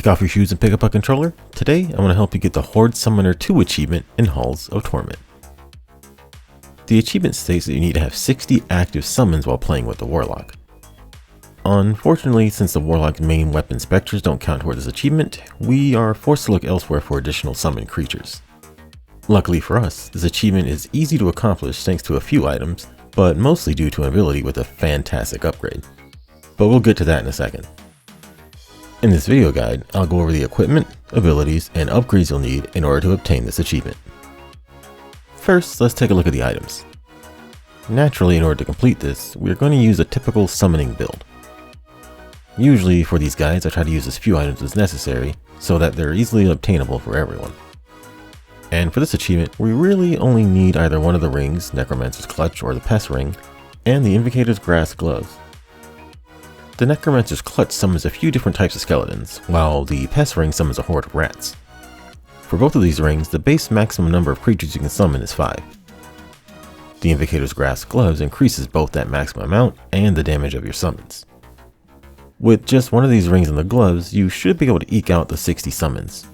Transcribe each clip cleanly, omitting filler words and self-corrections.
Kick off your shoes and pick up a controller. Today, I want to help you get the Horde Summoner II achievement in Halls of Torment. The achievement states that you need to have 60 active summons while playing with the Warlock. Unfortunately, since the Warlock's main weapon specters don't count toward this achievement, we are forced to look elsewhere for additional summoned creatures. Luckily for us, this achievement is easy to accomplish thanks to a few items, but mostly due to an ability with a fantastic upgrade. But we'll get to that in a second. In this video guide, I'll go over the equipment, abilities, and upgrades you'll need in order to obtain this achievement. First, let's take a look at the items. Naturally, in order to complete this, we're going to use a typical summoning build. Usually for these guides, I try to use as few items as necessary so that they're easily obtainable for everyone. And for this achievement, we really only need either one of the rings, Necromancer's Clutch or the Pest Ring, and the Invocator's Grass Gloves. The Necromancer's Clutch summons a few different types of skeletons, while the Pest Ring summons a horde of rats. For both of these rings, the base maximum number of creatures you can summon is 5. The Invocator's Grass Gloves increases both that maximum amount and the damage of your summons. With just one of these rings and the gloves, you should be able to eke out the 60 summons.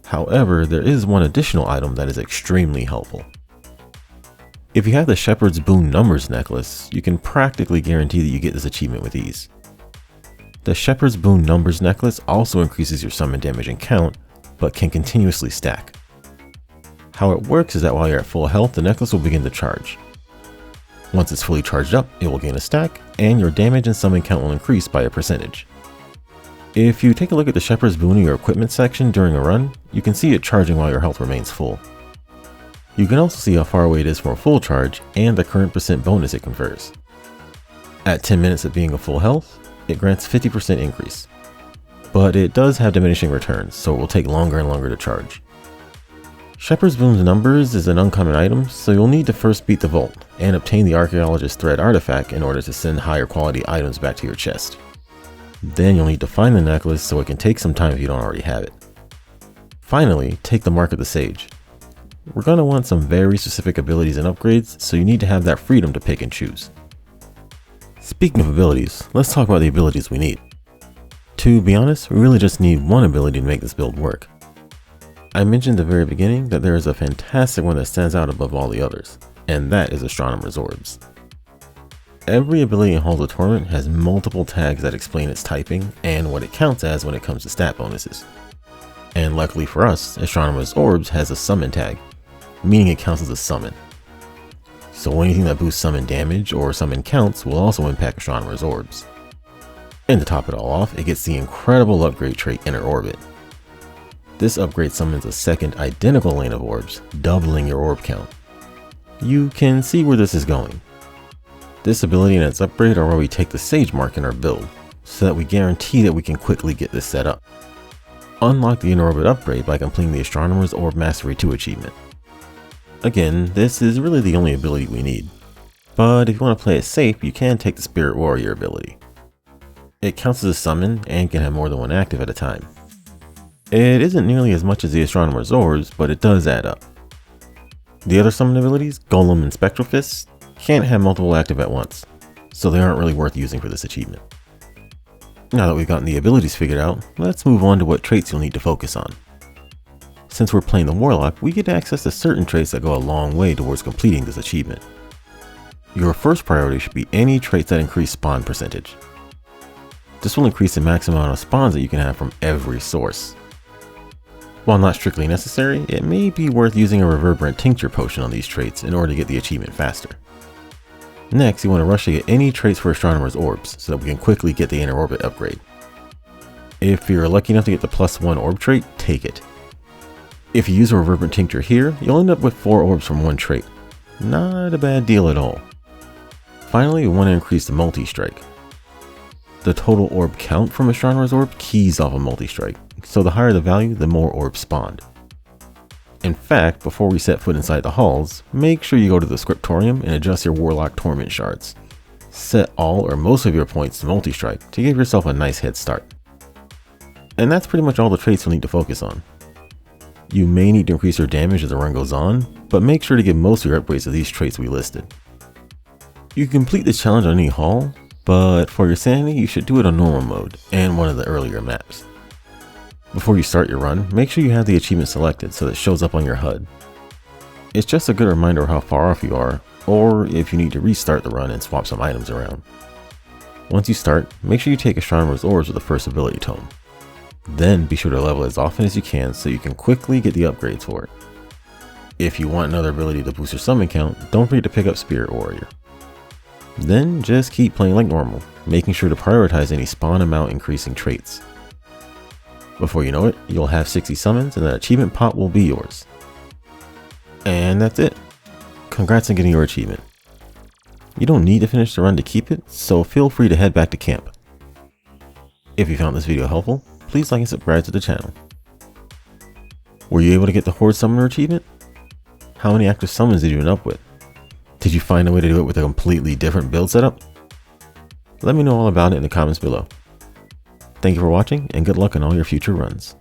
However, there is one additional item that is extremely helpful. If you have the Shepherd's Boon Numbers necklace, you can practically guarantee that you get this achievement with ease. The Shepherd's Boon Numbers necklace also increases your summon damage and count, but can continuously stack. How it works is that while you're at full health, the necklace will begin to charge. Once it's fully charged up, it will gain a stack, and your damage and summon count will increase by a percentage. If you take a look at the Shepherd's Boon in your equipment section during a run, you can see it charging while your health remains full. You can also see how far away it is from a full charge and the current percent bonus it confers. At 10 minutes of being a full health, it grants 50% increase. But it does have diminishing returns, so it will take longer and longer to charge. Shepherd's Boon's Numbers is an uncommon item, so you'll need to first beat the vault and obtain the Archaeologist's Thread artifact in order to send higher quality items back to your chest. Then you'll need to find the necklace, so it can take some time if you don't already have it. Finally, take the Mark of the Sage. We're going to want some very specific abilities and upgrades, so you need to have that freedom to pick and choose. Speaking of abilities, let's talk about the abilities we need. To be honest, we really just need one ability to make this build work. I mentioned at the very beginning that there is a fantastic one that stands out above all the others, and that is Astronomer's Orbs. Every ability in Halls of Torment has multiple tags that explain its typing and what it counts as when it comes to stat bonuses. And luckily for us, Astronomer's Orbs has a summon tag, meaning it counts as a summon. So anything that boosts summon damage or summon counts will also impact Astronomer's Orbs. And to top it all off, it gets the incredible upgrade trait Inner Orbit. This upgrade summons a second identical lane of orbs, doubling your orb count. You can see where this is going. This ability and its upgrade are where we take the Sage Mark in our build, so that we guarantee that we can quickly get this set up. Unlock the Inner Orbit upgrade by completing the Astronomer's Orb Mastery 2 achievement. Again, this is really the only ability we need, but if you want to play it safe, you can take the Spirit Warrior ability. It counts as a summon and can have more than one active at a time. It isn't nearly as much as the Astronomer's Orbs, but it does add up. The other summon abilities, Golem and Spectral Fist, can't have multiple active at once, so they aren't really worth using for this achievement. Now that we've gotten the abilities figured out, let's move on to what traits you'll need to focus on. Since we're playing the Warlock, we get access to certain traits that go a long way towards completing this achievement. Your first priority should be any traits that increase spawn percentage. This will increase the maximum amount of spawns that you can have from every source. While not strictly necessary, it may be worth using a Reverberant Tincture potion on these traits in order to get the achievement faster. Next, you want to rush to get any traits for Astronomer's Orbs so that we can quickly get the Inner Orbit upgrade. If you're lucky enough to get the +1 orb trait, take it. If you use a Reverberant Tincture here, you'll end up with 4 orbs from one trait. Not a bad deal at all. Finally, we want to increase the Multi-Strike. The total orb count from Astronomer's Orb keys off a Multi-Strike, so the higher the value, the more orbs spawned. In fact, before we set foot inside the halls, make sure you go to the Scriptorium and adjust your Warlock Torment shards. Set all or most of your points to Multi-Strike to give yourself a nice head start. And that's pretty much all the traits you'll need to focus on. You may need to increase your damage as the run goes on, but make sure to give most of your upgrades to these traits we listed. You can complete this challenge on any hall, but for your sanity, you should do it on normal mode and one of the earlier maps. Before you start your run, make sure you have the achievement selected so that it shows up on your HUD. It's just a good reminder of how far off you are, or if you need to restart the run and swap some items around. Once you start, make sure you take Astronomer's Orbs with the first ability tome. Then be sure to level as often as you can so you can quickly get the upgrades for it. If you want another ability to boost your summon count, don't forget to pick up Spirit Warrior. Then just keep playing like normal, making sure to prioritize any spawn amount increasing traits. Before you know it, you'll have 60 summons and that achievement pot will be yours. And that's it. Congrats on getting your achievement. You don't need to finish the run to keep it, so feel free to head back to camp. If you found this video helpful, please like and subscribe to the channel. Were you able to get the Horde Summoner achievement? How many active summons did you end up with? Did you find a way to do it with a completely different build setup? Let me know all about it in the comments below. Thank you for watching and good luck on all your future runs.